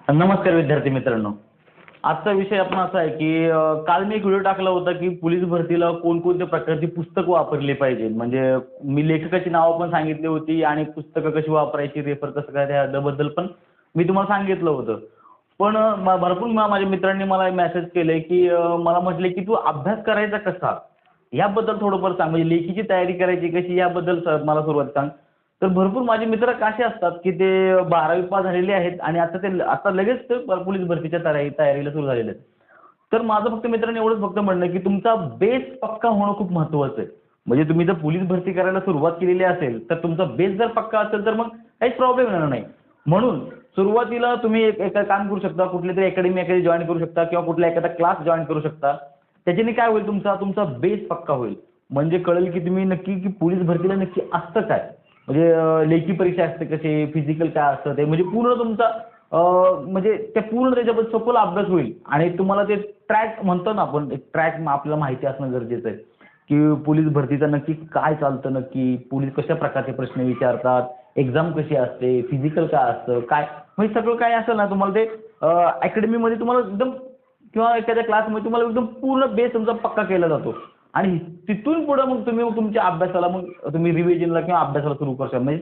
नमस्कार विद्यार्थी मित्रांनो. आजचा विषय आपण असा आहे की काल मी एक व्हिडिओ टाकला होता की पोलीस भरतीला कोणकोणत्या प्रकारची पुस्तकं वापरली पाहिजेत. म्हणजे मी लेखकाची नावं पण सांगितली होती आणि पुस्तकं कशी वापरायची, रेफर कसं करायचं याबद्दल पण मी तुम्हाला सांगितलं होतं. पण भरपूर माझ्या मित्रांनी मला मेसेज केले की मला म्हटले की तू अभ्यास करायचा कसा? याबद्दल थोडंफार सांग. म्हणजे लेखीची तयारी करायची कशी याबद्दल मला सुरुवात सांग. तर भरपूर माझे मित्र कसे असतात की ते 12वी पास झालेले आहेत आणि आता लगेच ते पोलीस भरतीच्या तयारीला सुरू झालेले आहेत. तर माझं फक्त मित्रांनो एवढंच फक्त म्हणणं आहे की तुमचा बेस पक्का होणं खूप महत्त्वाचं आहे. म्हणजे तुम्ही जर पोलीस भरती करायला सुरुवात केलेली असेल तर तुमचा बेस जर पक्का असेल तर मग काहीच प्रॉब्लेम येणार नाही. म्हणून सुरुवातीला तुम्ही एक काम करू शकता, कुठलीतरी अकॅडमी जॉईन करू शकता किंवा कुठला एखादा क्लास जॉईन करू शकता. त्याच्याने काय होईल, तुमचा बेस पक्का होईल. म्हणजे कळेल की तुम्ही नक्की की पोलीस भरतीला नक्की असतं काय. म्हणजे लेखी परीक्षा असते कशी, फिजिकल काय असतं ते, म्हणजे पूर्ण तुमचा म्हणजे त्या पूर्ण त्याच्याबद्दल सखोल अभ्यास होईल आणि तुम्हाला ते ट्रॅक म्हणतो ना आपण, एक ट्रॅक आपल्याला माहिती असणं गरजेचं आहे की पोलीस भरतीचं नक्की काय चालतं, नक्की पोलीस कशा प्रकारचे प्रश्न विचारतात, एक्झाम कशी असते, फिजिकल काय असतं, काय म्हणजे सगळं काय असेल ना तुम्हाला ते अकॅडमीमध्ये तुम्हाला एकदम किंवा एखाद्या क्लासमध्ये तुम्हाला एकदम पूर्ण बेस तुमचा पक्का केला जातो. आणि तिथून पुढे मग तुम्ही तुमच्या अभ्यासाला मग तुम्ही रिव्हिजनला किंवा अभ्यासाला सुरू करू शकता.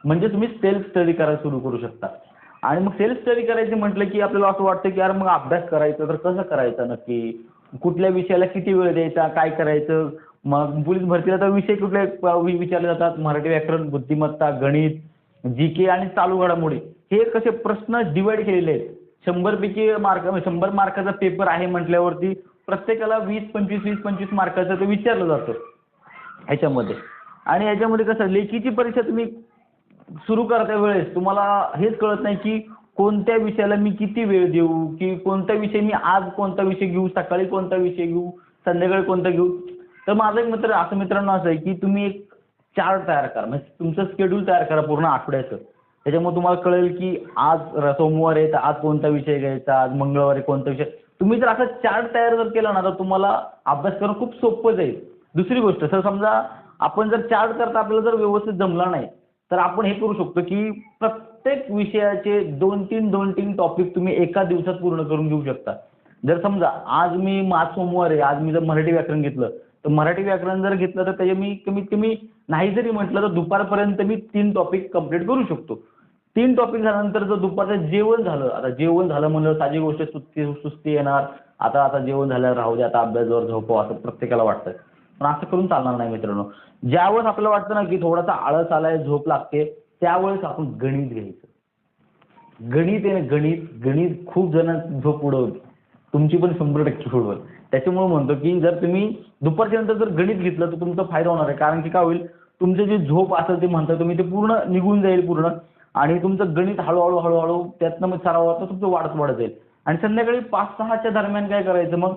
म्हणजे तुम्ही सेल्फ स्टडी करायला सुरू करू शकता. आणि मग सेल्फ स्टडी करायचं म्हटलं की आपल्याला असं वाटतं की यार मग अभ्यास करायचा तर कसं करायचं नक्की, कुठल्या विषयाला किती वेळ द्यायचा, काय करायचं. मग पोलीस भरतीला तर विषय कुठले विचारले जातात, मराठी व्याकरण, बुद्धिमत्ता, गणित, जी आणि चालू घडामोडी, हे कसे प्रश्न डिवाइड केलेले आहेत. 100 पैकी 100 मार्काचा पेपर आहे म्हटल्यावरती प्रत्येकाला 20-25 मार्काचं ते विचारलं जातं ह्याच्यामध्ये. आणि ह्याच्यामध्ये कसं लेखीची परीक्षा तुम्ही सुरू करता वेळेस तुम्हाला हेच कळत नाही की कोणत्या विषयाला मी किती वेळ देऊ, की कोणता विषय मी आज कोणता विषय घेऊ, सकाळी कोणता विषय घेऊ, संध्याकाळी कोणता घेऊ. तर माझा एक मित्रांनो असं आहे की तुम्ही एक चार्ट तयार करा. म्हणजे तुमचं शेड्यूल तयार करा पूर्ण आठवड्याचं. त्याच्यामुळे तुम्हाला कळेल की आज सोमवार आहे तर आज कोणता विषय घ्यायचा, आज मंगळवार आहे कोणता विषय. तुम्ही जर असा चार्ट तयार जर केला ना तर तुम्हाला अभ्यास करणं खूप सोपं जाईल. दुसरी गोष्ट, सर समजा आपण जर चार्ट करता आपल्याला जर व्यवस्थित जमला नाही तर आपण हे करू शकतो की प्रत्येक विषयाचे 2-3 टॉपिक तुम्ही एका दिवसात पूर्ण करून घेऊ शकता. जर समजा आज सोमवार आहे, आज मी जर मराठी व्याकरण घेतलं तर मराठी व्याकरण जर घेतलं तर त्याचे मी कमीत कमी नाही जरी म्हटलं तर दुपारपर्यंत मी 3 टॉपिक कंप्लीट करू शकतो. 3 टॉपिक झाल्यानंतर जर दुपारचं जेवण झालं, आता जेवण झालं म्हणलं साधी गोष्ट, सुस्ती येणार. आता जेवण झाल्यावर राहू दे, आता अभ्यासावर झोपावं असं प्रत्येकाला वाटतं. पण असं करून चालणार नाही मित्रांनो. ज्यावेळेस आपल्याला वाटतं ना की थोडासा आळस आलाय, झोप लागते, त्यावेळेस आपण गणित घ्यायचं. गणित आहे ना, गणित खूप जण झोप उडवते. तुमची पण 100% उडवेल. त्याच्यामुळे म्हणतो की जर तुम्ही दुपारच्या नंतर जर गणित घेतलं तर तुमचा फायदा होणार आहे. कारण की काय होईल, तुमचं जे झोप असेल ते म्हणता तुम्ही ते पूर्ण निघून जाईल पूर्ण. आणि तुमचं गणित हळूहळू त्यातनं मग सरावात तुमचं वाढत जाईल. आणि संध्याकाळी 5-6च्या दरम्यान काय करायचं मग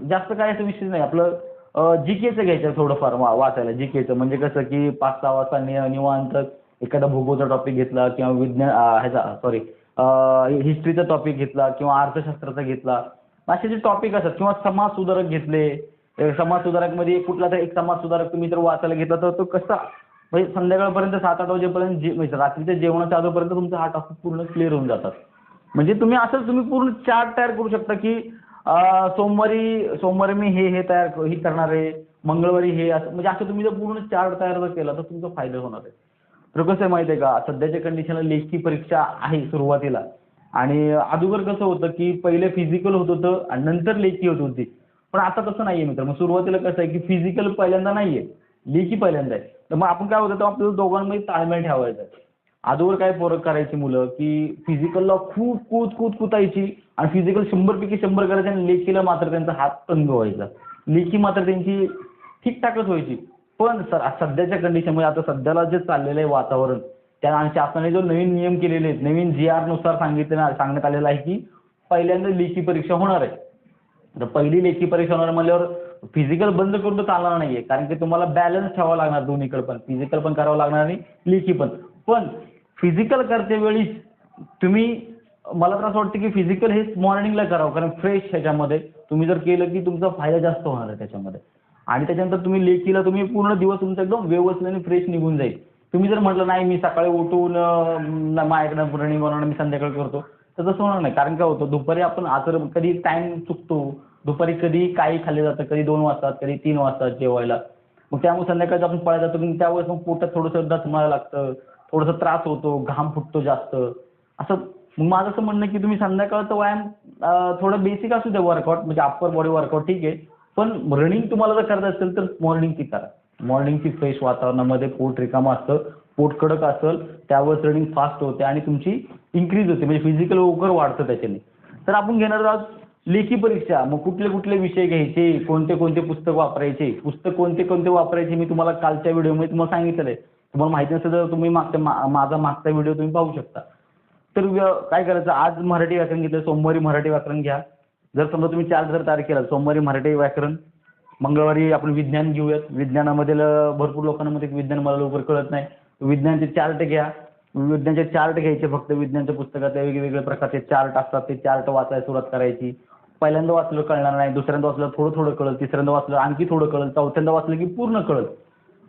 जास्त काय असं विषय नाही आपलं, जीकेचं घ्यायचं थोडंफार वाचायला. जीकेचं म्हणजे कसं की 5-6 वाजता निवांत एखादा भूगोलचा टॉपिक घेतला किंवा हिस्ट्रीचा टॉपिक घेतला किंवा अर्थशास्त्राचा घेतला. असे जे टॉपिक असतात किंवा समाज सुधारक घेतले. समाज सुधारकमध्ये कुठला तर एक समाज सुधारक तुम्ही जर वाचायला घेतला तर तो कसा म्हणजे संध्याकाळपर्यंत 7-8 वाजेपर्यंत म्हणजे रात्रीच्या जेवणाच्या अगोदरपर्यंत तुमचा हा टॉपिक पूर्ण क्लिअर होऊन जातात. म्हणजे तुम्ही पूर्ण चार्ट तयार करू शकता की सोमवारी मी हे करणार आहे, मंगळवारी हे असं. म्हणजे असं तुम्ही जर पूर्ण चार्ट तयार जर केला तर तुमचा फायदा होणार आहे. तर कसं आहे माहिती आहे का, सध्याच्या कंडिशनला लेखी परीक्षा आहे सुरुवातीला. आणि अगोदर कसं होतं की पहिले फिजिकल होत होतं आणि नंतर लेखी होत होती. पण आता तसं नाहीये मित्र. मग सुरुवातीला कसं आहे की फिजिकल पहिल्यांदा नाहीये, लेखी पहिल्यांदा आहे. तर मग आपण काय होतं आपल्याला दोघांमध्ये ताळमेळ ठेवायचा आहे. अगोदर काय पोरं करायची मुलं की फिजिकलला खूप कुतायची आणि फिजिकल 100 पैकी 100 करायचे आणि लेखीला मात्र त्यांचा हात तंग व्हायचा. लेखी मात्र त्यांची ठीकठाकच व्हायची. पण सध्याच्या कंडिशनमध्ये आता सध्याला जे चाललेलं आहे वातावरण, त्या शासनाने जो नवीन नियम केलेले आहेत, नवीन GR नुसार सांगण्यात आलेलं आहे की पहिल्यांदा लेखी परीक्षा होणार आहे. तर पहिली लेखी परीक्षा होणार म्हणल्यावर फिजिकल बंद करून तर चालणार नाहीये. कारण की तुम्हाला बॅलन्स ठेवावा लागणार दोन्हीकडे पण. फिजिकल पण करावं लागणार आणि लेखी पण. पण फिजिकल करते वेळी मला तर असं वाटतं की फिजिकल हे मॉर्निंगला करावं. कारण फ्रेश ह्याच्यामध्ये तुम्ही जर केलं की तुमचा फायदा जास्त होणार आहे त्याच्यामध्ये. आणि त्याच्यानंतर तुम्ही लेखीला पूर्ण दिवस तुमचा एकदम व्यवस्थित आणि फ्रेश निघून जाईल. तुम्ही जर म्हटलं नाही मी सकाळी उठून माझ्याकडे रनिंग होणार मी संध्याकाळी करतो, तर तसं होणार नाही. कारण काय होतं, दुपारी आपण कधी टाइम चुकतो, दुपारी कधी काही खाल्लं जातं, कधी 2 वाजतात, कधी 3 वाजतात जेवायला. मग त्यामुळे संध्याकाळी आपण पळायला जातो, पण त्यावेळेस मग पोटात थोडंसं दचमायला लागतं, थोडासा त्रास होतो, घाम फुटतो जास्त असं. मग माझं असं म्हणणं आहे की तुम्ही संध्याकाळचा व्यायाम थोडं बेसिक असू द्या वर्कआउट, म्हणजे अप्पर बॉडी वर्कआउट ठीक आहे, पण रनिंग तुम्हाला जर करायचं असेल तर मॉर्निंगची करा. मॉर्निंगची फ्रेश वातावरणामध्ये पोट रिकामं असतं, पोट कडक असेल, त्यावेळेस रनिंग फास्ट होते आणि तुमची इन्क्रीज होते, म्हणजे फिजिकल वगैरे वाढतं त्याच्याने. तर आपण घेणार आहोत लेखी परीक्षा. मग कुठले कुठले विषय घ्यायचे, कोणते कोणते पुस्तक वापरायचे, पुस्तक कोणते कोणते वापरायचे मी तुम्हाला कालच्या व्हिडिओमध्ये तुम्हाला सांगितलेलं आहे. तुम्हाला माहिती नसेल तर तुम्ही माझा मागचा व्हिडिओ तुम्ही पाहू शकता. तर काय करायचं, आज मराठी व्याकरण घेतलं, सोमवारी मराठी व्याकरण घ्या. जर समजा तुम्ही 4 जर तारखेला सोमवारी मराठी व्याकरण, मंगळवारी आपण विज्ञान घेऊयात. विज्ञानामध्ये भरपूर लोकांमध्ये विज्ञान मला लवकर कळत नाही, विज्ञानचे चार्ट घ्या. विज्ञानचे चार्ट घ्यायचे, फक्त विज्ञानच्या पुस्तकात वेगवेगळ्या प्रकारचे चार्ट असतात, ते चार्ट वाचायला सुरुवात करायची. पहिल्यांदा वाचलं कळणार नाही, दुसऱ्यांदा वाचलं थोडं थोडं कळलं, तिसऱ्यांदा वाचलं आणखी थोडं कळलं, चौथ्यांदा वाचलं की पूर्ण कळलं.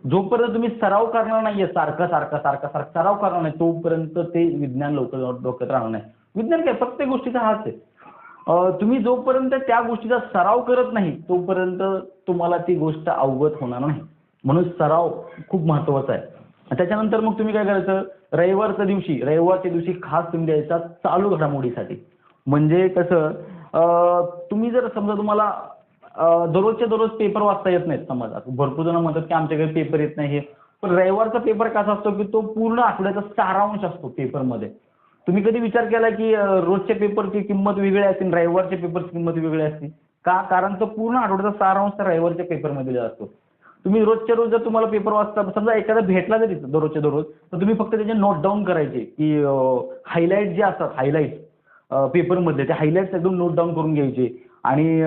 जोपर्यंत तुम्ही सराव करणार नाहीये, सारखा सारखा सारखा सारखा सराव करणार नाही, तोपर्यंत ते विज्ञान डोक्यात राहणार नाही. विज्ञान काय प्रत्येक गोष्टीचा हाच आहे. तुम्ही जोपर्यंत त्या गोष्टीचा सराव करत नाही तोपर्यंत तुम्हाला ती गोष्ट अवगत होणार नाही. म्हणून सराव खूप महत्वाचा आहे. त्याच्यानंतर मग तुम्ही काय करायचं, रविवारच्या दिवशी खास तुम्ही द्यायचा चालू घडामोडीसाठी. म्हणजे कसं, तुम्ही जर समजा तुम्हाला दररोजच्या दररोज पेपर वाचता येत नाहीत, समजा भरपूर जण म्हणतात की आमच्याकडे पेपर येत नाही, हे पण रविवारचा पेपर कसा असतो की तो पूर्ण आठवड्याचा सारांश असतो पेपरमध्ये. तुम्ही कधी विचार केला की रोजच्या पेपरची किंमत वेगळी असते आणि रविवारच्या पेपरची किंमत वेगळी असते का? कारण तो पूर्ण आठवड्याचा सारांश त्या रविवारच्या पेपरमध्ये असतो. तुम्ही रोजच्या रोज जर तुम्हाला पेपर वाचता, समजा एखादा भेटला जरी दररोजच्या दररोज, तर तुम्ही फक्त त्याचे नोट डाऊन करायचे की हायलाईट जे असतात, हायलाईट पेपरमध्ये ते हायलाईट्स एकदम नोट डाऊन करून घ्यायचे. आणि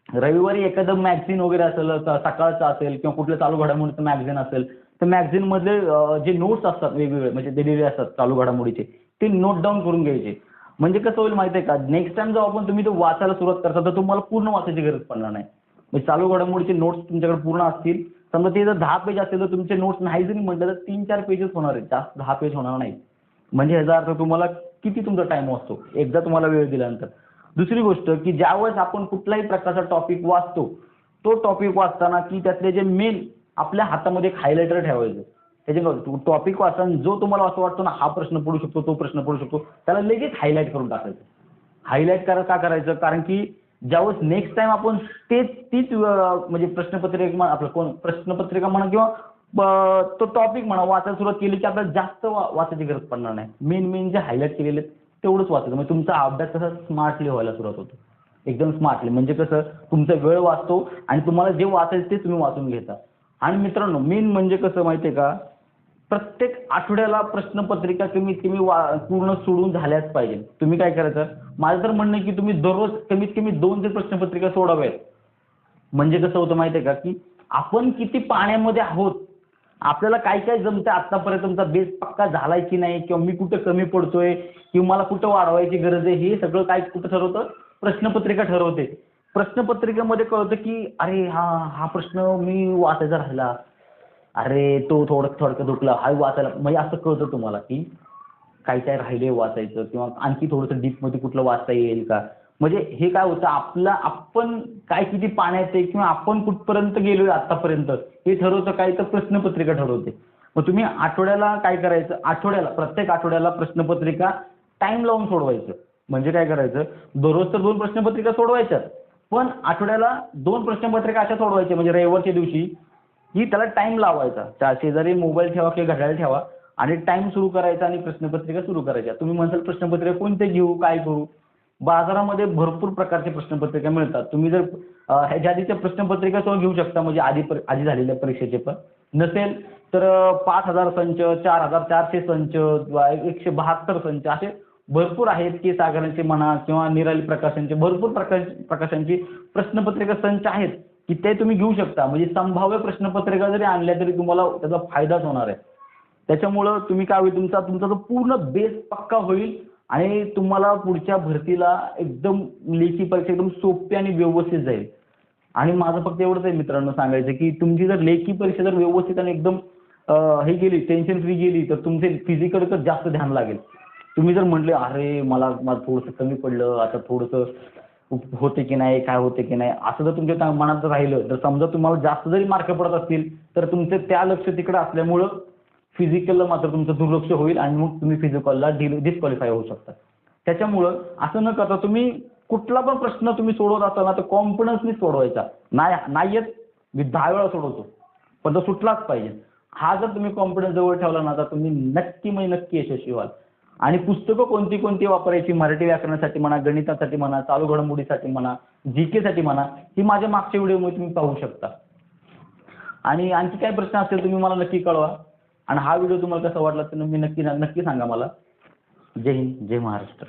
रविवारी एखादं मॅगझिन वगैरे असेल, सकाळचं असेल किंवा कुठलं चालू घडामोडीचं मॅगझिन असेल, तर मॅगझिनमधले जे नोट्स असतात वेगवेगळे, म्हणजे दिलेले असतात चालू घडामोडीचे, ते नोट डाऊन करून घ्यायचे. म्हणजे कसं होईल माहिती आहे का, नेक्स्ट टाइम जेव्हा आपण तुम्ही तो वाचायला सुरुवात करता तर तुम्हाला पूर्ण वाचायची गरज पडणार नाही. म्हणजे चालू घडामोडीचे नोट्स तुमच्याकडे पूर्ण असतील. समजा ते जर 10 पेज असेल तर तुमचे नोट्स नाही जरी म्हटलं तर 3-4 पेजेस होणार आहेत, जास्त 10 पेज होणार नाही. म्हणजे ह्याचा अर्थ तुम्हाला किती तुमचा टाइम वाचतो एकदा तुम्हाला वेळ दिल्यानंतर. दुसरी गोष्ट की ज्यावेळेस आपण कुठलाही प्रकारचा टॉपिक वाचतो, तो टॉपिक वाचताना की त्यातले जे मेन आपल्या हातामध्ये एक हायलायटर ठेवायचं. त्याचे टॉपिक वाचताना जो तुम्हाला असं वाटतो ना, हा प्रश्न पडू शकतो, तो प्रश्न पडू शकतो, त्याला लगेच हायलाईट करून टाकायचं. हायलाईट का करायचं, कारण की ज्यावेळेस नेक्स्ट टाइम आपण तीच म्हणजे प्रश्नपत्रिका आपलं प्रश्नपत्रिका म्हणा किंवा तो टॉपिक म्हणा वाचायला सुरुवात केली की आपल्याला जास्त वाचायची गरज पडणार नाही. मेन जे हायलाईट केलेले तेवढंच वाचायचं. म्हणजे तुमचा अभ्यास कसा स्मार्टली व्हायला सुरुवात होतो, एकदम स्मार्टली. म्हणजे कसं तुमचा वेळ वाचतो आणि तुम्हाला जे वाचायचं ते तुम्ही वाचून घेता. आणि मित्रांनो, मेन म्हणजे कसं माहिती आहे का, प्रत्येक आठवड्याला प्रश्नपत्रिका कमीत कमी पूर्ण सोडून झाल्याच पाहिजे. तुम्ही काय करायचं, माझं तर म्हणणं आहे की तुम्ही दररोज कमीत कमी 2 ते प्रश्नपत्रिका सोडाव्यात. म्हणजे कसं होतं माहिती आहे का, की आपण किती पाण्यामध्ये आहोत, आपल्याला काय काय जमतं, आतापर्यंत तुमचा बेस पक्का झालाय की नाही, किंवा मी कुठं कमी पडतोय किंवा मला कुठं वाढवायची गरज आहे, हे सगळं काय कुठं ठरवतं, प्रश्नपत्रिका ठरवते. प्रश्नपत्रिकेमध्ये कळतं की अरे हा प्रश्न मी वाचायचा राहिला, अरे तो थोडक्यात हुकला, हा वाचायला, म्हणजे असं कळतं तुम्हाला की काय काय राहिले वाचायचं किंवा आणखी थोडंसं डीपमध्ये कुठलं वाचता येईल का. म्हणजे हे काय होतं, आपण काय किती पाण्यात आहे किंवा आपण कुठपर्यंत गेलोय आतापर्यंत हे ठरवतं काय, तर प्रश्नपत्रिका ठरवते. मग तुम्ही आठवड्याला काय करायचं, प्रत्येक आठवड्याला प्रश्नपत्रिका टाइम लावून सोडवायचं. म्हणजे काय करायचं, दररोज तर 2 प्रश्नपत्रिका सोडवायच्यात, पण आठवड्याला 2 प्रश्नपत्रिका अशा सोडवायच्या. म्हणजे रविवारच्या दिवशी ही त्याला टाइम लावायचा, शेजारी मोबाईल ठेवा किंवा घड्याळ ठेवा आणि टाइम सुरू करायचा आणि प्रश्नपत्रिका सुरू करायच्या. तुम्ही म्हणसाल प्रश्नपत्रिका कोणते घेऊ, काय करू, बाजारामध्ये भरपूर प्रकारचे प्रश्नपत्रिका मिळतात. तुम्ही जर ह्याच्या आधीच्या प्रश्नपत्रिका घेऊ शकता, म्हणजे आधी झालेल्या परीक्षेचे. पण नसेल तर 5,000 संच, 4,400 संच किंवा 172 संच असे भरपूर आहेत की सागरांचे म्हणा किंवा निराली प्रकाशनचे भरपूर प्रकाशांची प्रश्नपत्रिका संच आहेत की ते तुम्ही घेऊ शकता. म्हणजे संभाव्य प्रश्नपत्रिका जरी आणल्या तरी तुम्हाला त्याचा फायदाच होणार आहे. त्याच्यामुळं तुम्ही काय होईल, तुमचा जो पूर्ण बेस पक्का होईल आणि तुम्हाला पुढच्या भरतीला एकदम लेखी परीक्षा एकदम सोपी आणि व्यवस्थित जाईल. आणि माझं फक्त एवढंच आहे मित्रांनो सांगायचं की तुमची जर लेखी परीक्षा जर व्यवस्थित आणि एकदम हे गेली, टेन्शन फ्री गेली, तर तुमचे फिजिकल जास्त ध्यान लागेल. तुम्ही जर म्हटले अरे मला थोडंसं कमी पडलं, आता थोडंसं होते की नाही, काय होते की नाही, असं जर तुमच्या मनात राहिलं, तर समजा तुम्हाला जास्त जरी मार्क पडत असतील तर तुमचे त्या लक्ष तिकडे असल्यामुळं फिजिकलला मात्र तुमचं दुर्लक्ष होईल आणि मग तुम्ही फिजिकलला डिस्क्वालिफाय होऊ शकता. त्याच्यामुळं असं न करता तुम्ही कुठला पण प्रश्न तुम्ही सोडवत असताना तर कॉन्फिडन्सनी सोडवायचा. नाही येत, मी 10 वेळा सोडवतो, पण तो सुटलाच पाहिजे. हा जर तुम्ही कॉन्फिडन्स जवळ ठेवला ना, तर तुम्ही नक्की म्हणजे नक्की यशस्वी व्हाल. आणि पुस्तकं कोणती कोणती वापरायची, मराठी व्याकरणासाठी म्हणा, गणितासाठी म्हणा, चालू घडामोडीसाठी म्हणा, जीके साठी म्हणा, ही माझ्या मागच्या व्हिडिओमध्ये तुम्ही पाहू शकता. आणि आणखी काही प्रश्न असतील तुम्ही मला नक्की कळवा. आणि हा व्हिडिओ तुम्हाला कसा वाटला तर मी नक्की नक्की सांगा मला. जय हिंद, जय महाराष्ट्र.